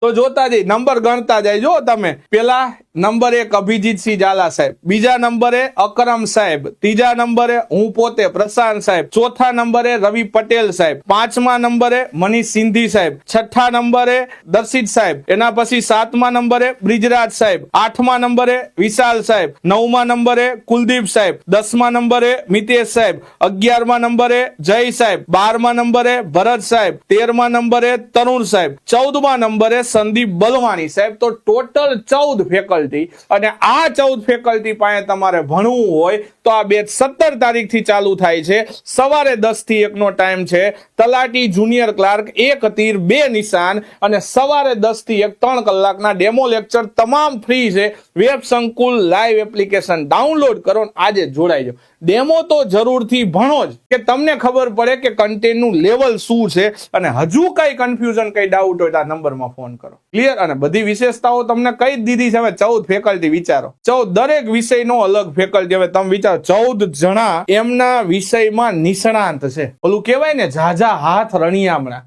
તો જોતા જઈ નંબર ગણતા જાય જો તમે પેલા નંબર 1 અભિજીતસિંહ ઝાલા સાહેબ, બીજા નંબરે અકરમ સાહેબ, ત્રીજા નંબરે હું પોતે પ્રશાંત સાહેબ, ચોથા નંબરે રવિ પટેલ સાહેબ, પાંચમા નંબરે મનીષ સિંધી સાહેબ, છઠ્ઠા નંબરે દર્શિત સાહેબ, એના પછી સાતમા નંબરે બ્રિજરાજ સાહેબ, આઠમા નંબરે વિશાલ સાહેબ, નવમા નંબરે કુલદીપ સાહેબ, દસમા નંબરે મિતેશ સાહેબ, 11મા નંબરે જય સાહેબ, 12મા નંબરે ભરત સાહેબ, 13મા નંબરે તરુણ સાહેબ, 14મા નંબરે સંદીપ બલવાણી સાહેબ. તો ટોટલ 14 ફેકલ્ટી, અને આ 14 ફેકલ્ટી પાસે તમારે ભણવું હોય તો આ બેચ 17 તારીખથી ચાલુ થાય છે. સવારે 10 થી 1 નો ટાઈમ છે. તલાટી, જુનિયર ક્લાર્ક, 1 તીર 2 નિશાન, અને સવારે 10 થી 1 3 કલાકના ડેમો લેક્ચર તમામ ફ્રી છે. વેબ સંકુલ લાઈવ એપ્લિકેશન ડાઉનલોડ કરો, આજે જોડાઈ જાઓ. ડેમો તો જરૂરથી ભણો જ, કે તમને ખબર પડે કે કન્ટેન્ટનું લેવલ શું છે. અને હજુ કઈ કન્ફ્યુઝન, કઈ ડાઉટ હોય તો આ નંબરમાં ફોન કરો. ક્લિયર? અને બધી વિશેષતાઓ તમને કઈ જ દીધી છે. હવે 14 ફેકલ્ટી વિચારો, 14 દરેક વિષયનો અલગ ફેકલ્ટી. હવે તમે વિચારો 14 જણા એમના વિષયમાં નિષ્ણાંત છે. ઓલું કહેવાય ને ઝાઝા હાથ રણિયામણા.